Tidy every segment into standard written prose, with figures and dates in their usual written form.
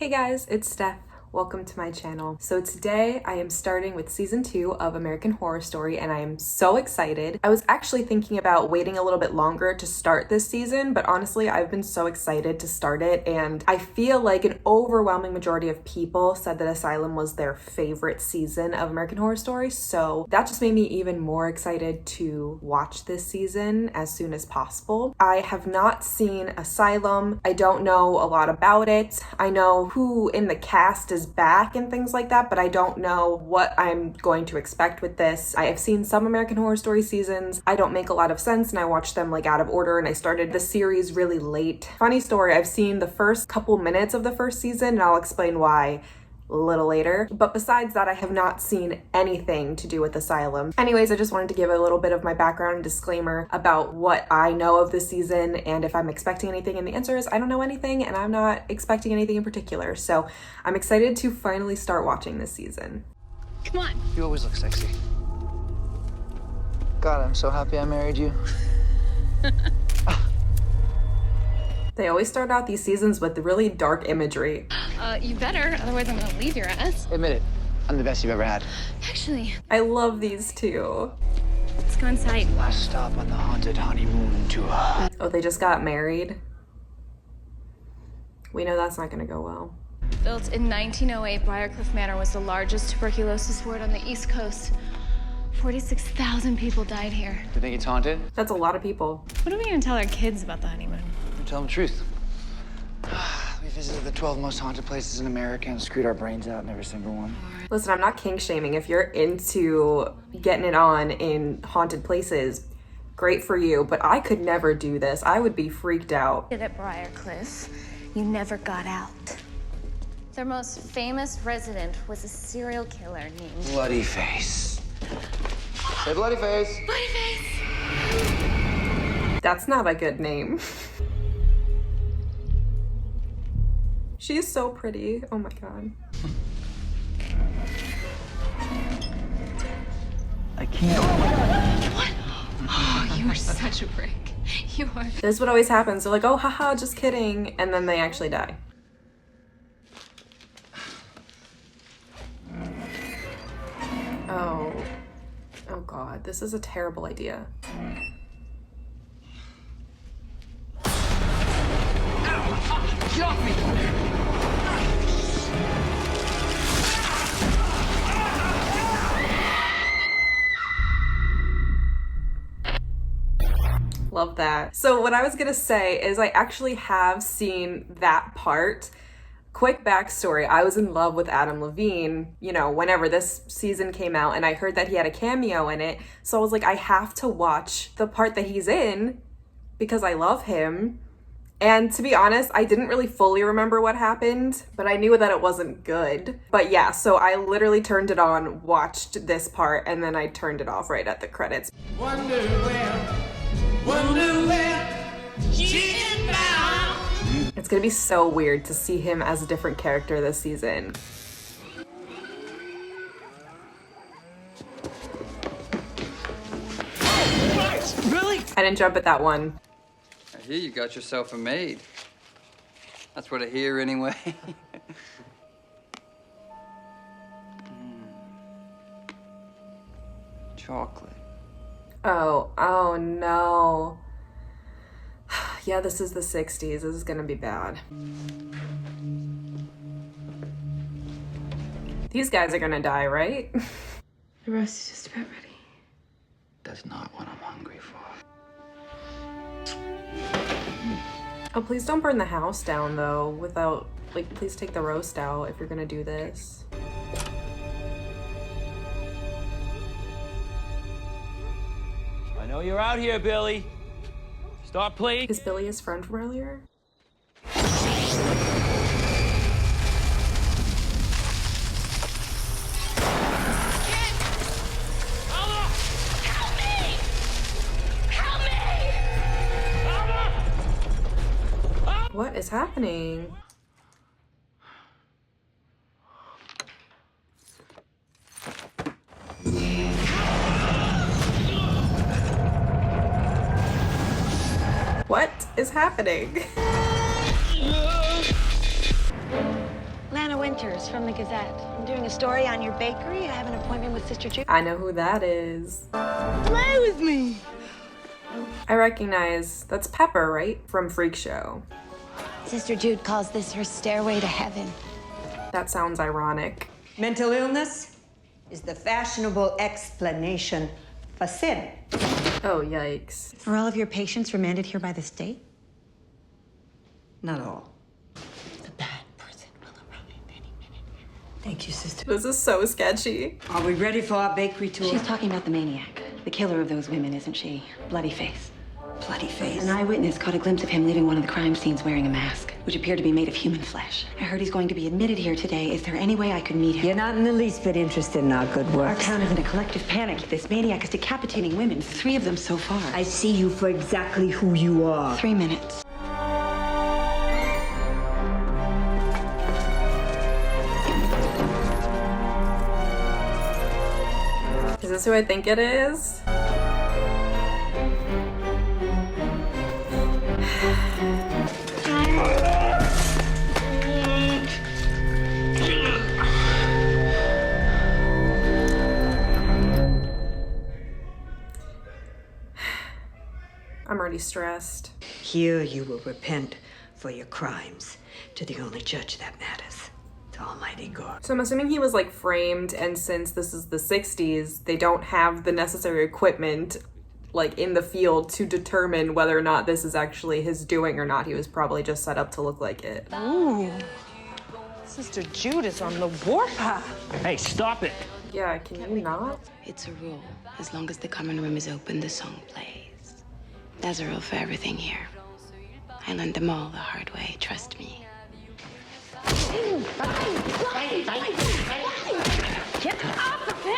Hey guys, it's Steph. Welcome to my channel. So today I am starting with season 2 of American Horror Story and I am so excited. I was actually thinking about waiting a little bit longer to start this season, but honestly I've been so excited to start it, and I feel like an overwhelming majority of people said that Asylum was their favorite season of American Horror Story, so that just made me even more excited to watch this season as soon as possible. I have not seen Asylum. I don't know a lot about it. I know who in the cast is back and things like that, but I don't know what I'm going to expect with this. I have seen some American Horror Story seasons. I don't make a lot of sense and I watch them like out of order, and I started the series really late. Funny story, I've seen the first couple minutes of the first season and I'll explain why a little later. But besides that, I have not seen anything to do with Asylum. Anyways, I just wanted to give a little bit of my background and disclaimer about what I know of this season and if I'm expecting anything, and the answer is I don't know anything and I'm not expecting anything in particular. So I'm excited to finally start watching this season. Come on. You always look sexy. God, I'm so happy I married you. They always start out these seasons with really dark imagery. You better, otherwise I'm gonna leave your ass. Admit it, I'm the best you've ever had. Actually, I love these two. let's go inside. Last stop on the haunted honeymoon tour. Oh, they just got married? We know that's not gonna go well. Built in 1908, Briarcliff Manor was the largest tuberculosis ward on the East Coast. 46,000 people died here. Do you think it's haunted? That's a lot of people. What are we gonna tell our kids about the honeymoon? Tell them the truth. We visited the 12 most haunted places in America and screwed our brains out in every single one. Listen, I'm not kink shaming. If you're into getting it on in haunted places, great for you, but I could never do this. I would be freaked out. At Briarcliff, you never got out. Their most famous resident was a serial killer named Bloody Face. Say Bloody Face. Bloody Face. That's not a good name. She's so pretty. Oh my god. I can't. What? Oh, you are such a break. You are. This is what always happens. They're like, oh, haha, just kidding. And then they actually die. Oh. Oh god, this is a terrible idea. Get off me! Love that. So what I was gonna say is I actually have seen that part. Quick backstory, I was in love with Adam Levine, you know, whenever this season came out, and I heard that he had a cameo in it. So I was like, I have to watch the part that he's in because I love him. And to be honest, I didn't really fully remember what happened, but I knew that it wasn't good. But yeah, so I literally turned it on, watched this part, and then I turned it off right at the credits. Wonder where she's bound. It's gonna be so weird to see him as a different character this season. Really? I didn't jump at that one. I hear you got yourself a maid. That's what I hear anyway. Chocolate. Oh no. Yeah, this is the 60s. This is gonna be bad. These guys are gonna die, right? The roast is just about ready. That's not what I'm hungry for. Oh, please don't burn the house down though without, like, please take the roast out if you're gonna do this. I know you're out here, Billy. Start playing. Is Billy his friend from earlier? What is happening? What is happening? Winters from the Gazette. I'm doing a story on your bakery. I have an appointment with Sister Jude. I know who that is. Play with me. I recognize, that's Pepper, right? From Freak Show. Sister Jude calls this her stairway to heaven. That sounds ironic. Mental illness is the fashionable explanation for sin. Oh, yikes. For all of your patients remanded here by the state? Not all. The bad person will arrive any minute. Thank you, sister. This is so sketchy. Are we ready for our bakery tour? She's talking about the maniac, the killer of those women, isn't she? Bloody Face. Bloody Face. An eyewitness caught a glimpse of him leaving one of the crime scenes wearing a mask, which appeared to be made of human flesh. I heard he's going to be admitted here today. Is there any way I could meet him? You're not in the least bit interested in our good work. Our town is in a collective panic. This maniac is decapitating women, 3 of them so far. I see you for exactly who you are. 3 minutes. Is this who I think it is? I'm already stressed. Here you will repent for your crimes to the only judge that matters, to Almighty God. So I'm assuming he was like framed, and since this is the 60s, they don't have the necessary equipment like in the field to determine whether or not this is actually his doing or not. He was probably just set up to look like it. Ooh, Sister Jude is on the warpath. Hey, stop it. Yeah, can you not? It's a rule. As long as the common room is open, the song plays. There's a rule for everything here. I learned them all the hard way, trust me. Get off the pin!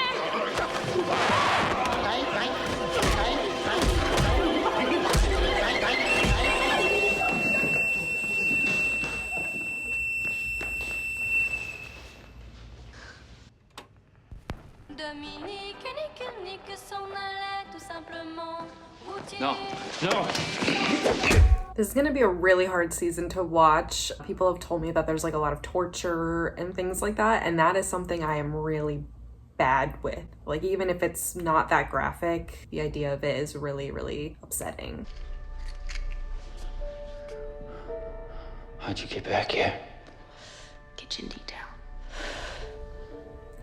No, no. This is gonna be a really hard season to watch. People have told me that there's like a lot of torture and things like that, and that is something I am really bad with. Like, even if it's not that graphic, the idea of it is really, really upsetting. How'd you get back here? Kitchen detail.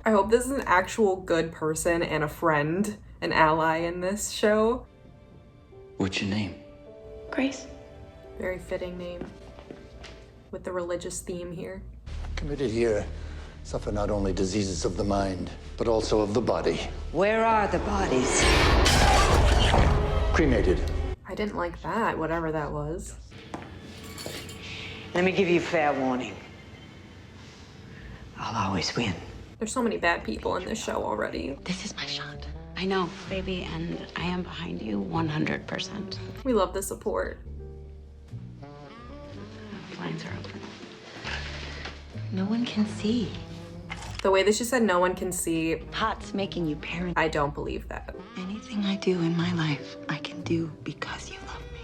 I hope this is an actual good person and a friend, an ally in this show. What's your name? Grace. Very fitting name with the religious theme here. Committed here suffer not only diseases of the mind, but also of the body. Where are the bodies? Cremated. I didn't like that, whatever that was. Let me give you fair warning. I'll always win. There's so many bad people in this show already. This is my shot. I know, baby, and I am behind you 100%. We love the support. Blinds are open. No one can see. The way that she said no one can see, Pot's making you parent. I don't believe that. Anything I do in my life, I can do because you love me.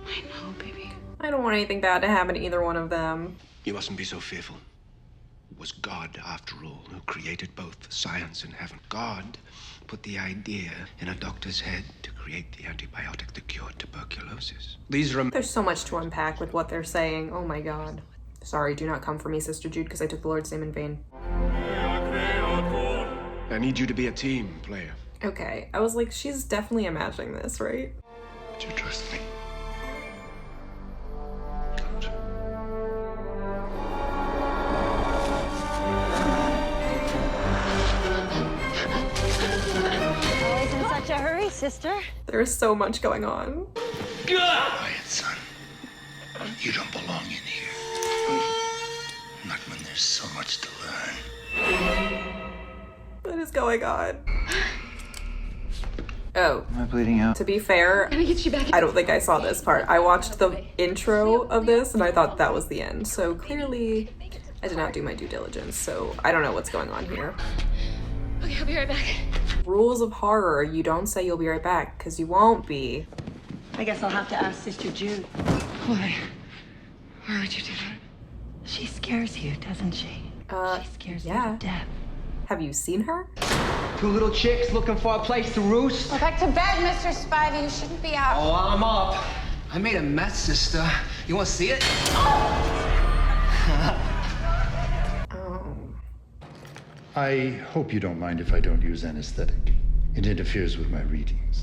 I know, baby. I don't want anything bad to happen to either one of them. You mustn't be so fearful. It was God, after all, who created both science and heaven. God put the idea in a doctor's head to create the antibiotic that cured tuberculosis. There's so much to unpack with what they're saying. Oh my God. Sorry, do not come for me, Sister Jude, because I took the Lord's name in vain. I need you to be a team player. Okay, I was like, she's definitely imagining this, right? Do you trust me? Always in such a hurry, sister. There's so much going on. Quiet, son. You don't belong in here. Not when there's so much to learn. What is going on? Oh. Am I bleeding out? To be fair, I don't think I saw this part. I watched the intro of this and I thought that was the end. So clearly I did not do my due diligence. So I don't know what's going on here. Okay, I'll be right back. Rules of horror. You don't say you'll be right back because you won't be. I guess I'll have to ask Sister Jude. Why? Why would you do that? She scares you, doesn't she? She scares me yeah. to death. Have you seen her? Two little chicks looking for a place to roost. Go back to bed, Mr. Spivey. You shouldn't be out. Oh, I'm up. I made a mess, sister. You want to see it? I hope you don't mind if I don't use anesthetic. It interferes with my readings.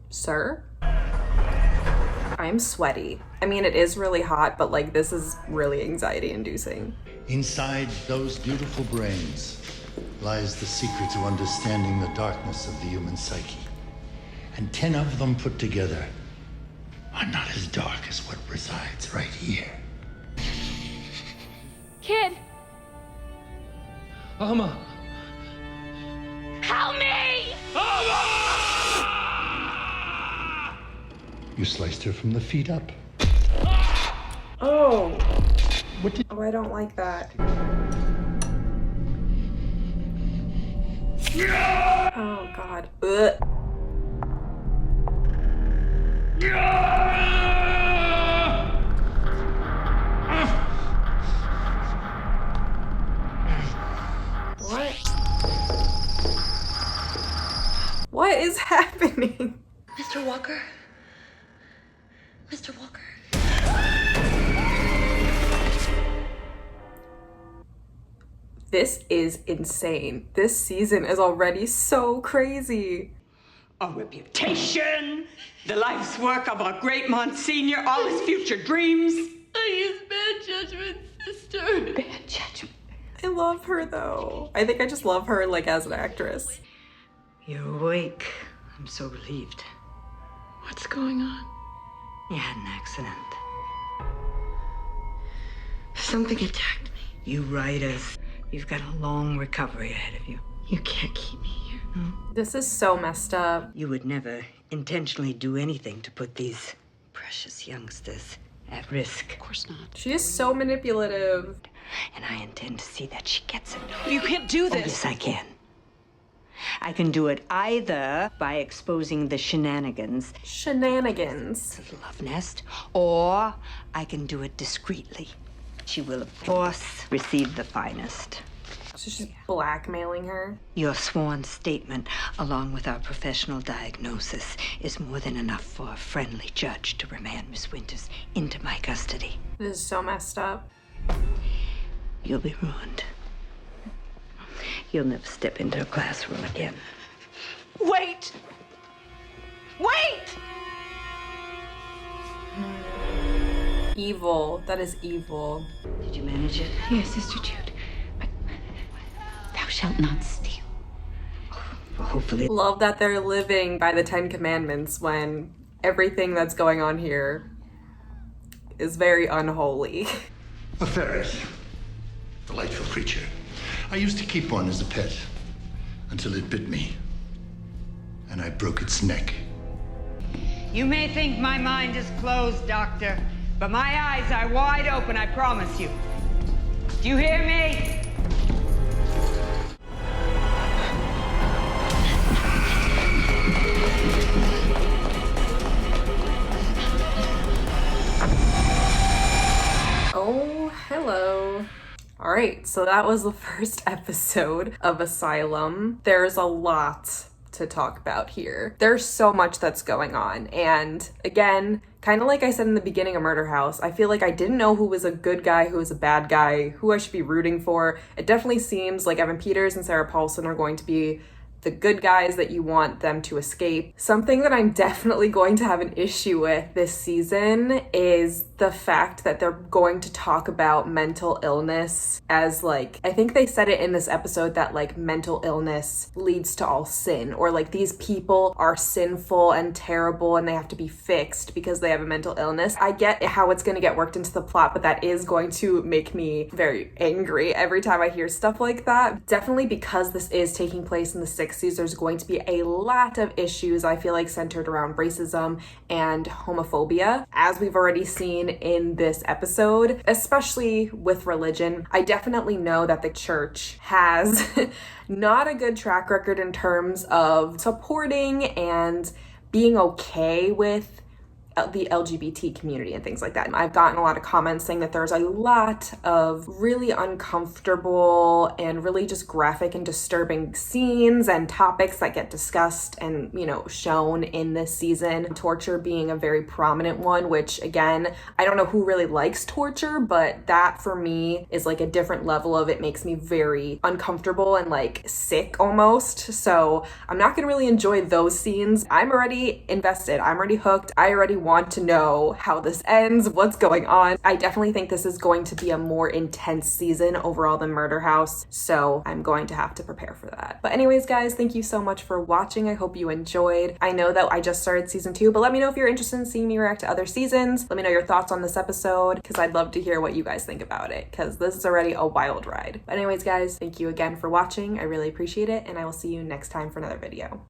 Sir? I'm sweaty. I mean, it is really hot, but like this is really anxiety inducing. Inside those beautiful brains lies the secret to understanding the darkness of the human psyche. And 10 of them put together are not as dark as what resides right here. Kid, Alma. help me! You sliced her from the feet up. Oh. What did... Oh, I don't like that. Oh, God. Ugh. What? What is happening? Mr. Walker? Mr. Walker? This is insane. This season is already so crazy. Our reputation, the life's work of our great Monsignor, all his future dreams. I use bad judgment, sister. Bad judgment. I love her though. I think I just love her like as an actress. You're awake. I'm so relieved. What's going on? You had an accident. Something attacked me. You writers, you've got a long recovery ahead of you. You can't keep me here. No? This is so messed up. You would never intentionally do anything to put these precious youngsters at risk. Of course not. She is so manipulative. And I intend to see that she gets it. You can't do Oh, this. yes, I can. I can do it either by exposing the shenanigans Shenanigans. of the love nest, or I can do it discreetly. She will, of course, receive the finest. So she's blackmailing her. Your sworn statement, along with our professional diagnosis, is more than enough for a friendly judge to remand Miss Winters into my custody. This is so messed up. You'll be ruined. You'll never step into a classroom again. Wait! Wait! Evil. That is evil. Did you manage it? Yes, Sister Jude. But thou shalt not steal. Well, hopefully. Love that they're living by the 10 Commandments when everything that's going on here is very unholy. A ferret. Delightful creature. I used to keep one as a pet until it bit me. And I broke its neck. You may think my mind is closed, Doctor, but my eyes are wide open, I promise you. Do you hear me? Oh, hello. All right, so that was the first episode of Asylum. There's a lot to talk about here. There's so much that's going on. And again, kind of like I said in the beginning of Murder House, I feel like I didn't know who was a good guy, who was a bad guy, who I should be rooting for. It definitely seems like Evan Peters and Sarah Paulson are going to be the good guys that you want them to escape. Something that I'm definitely going to have an issue with this season is the fact that they're going to talk about mental illness as like, I think they said it in this episode that like mental illness leads to all sin, or like these people are sinful and terrible and they have to be fixed because they have a mental illness. I get how it's going to get worked into the plot, but that is going to make me very angry every time I hear stuff like that. Definitely because this is taking place in the 60s, there's going to be a lot of issues, I feel like, centered around racism and homophobia, as we've already seen in this episode, especially with religion. I definitely know that the church has not a good track record in terms of supporting and being okay with the LGBT community and things like that. I've gotten a lot of comments saying that there's a lot of really uncomfortable and really just graphic and disturbing scenes and topics that get discussed and, you know, shown in this season. Torture being a very prominent one, which again, I don't know who really likes torture, but that for me is like a different level of it. Makes me very uncomfortable and like sick almost. So I'm not gonna really enjoy those scenes. I'm already invested. I'm already hooked. I already want to know how this ends, what's going on. I definitely think this is going to be a more intense season overall than Murder House, so I'm going to have to prepare for that. But anyways, guys, thank you so much for watching. I hope you enjoyed. I know that I just started season 2, but let me know if you're interested in seeing me react to other seasons. Let me know your thoughts on this episode, because I'd love to hear what you guys think about it, because this is already a wild ride. But anyways, guys, thank you again for watching. I really appreciate it, and I will see you next time for another video.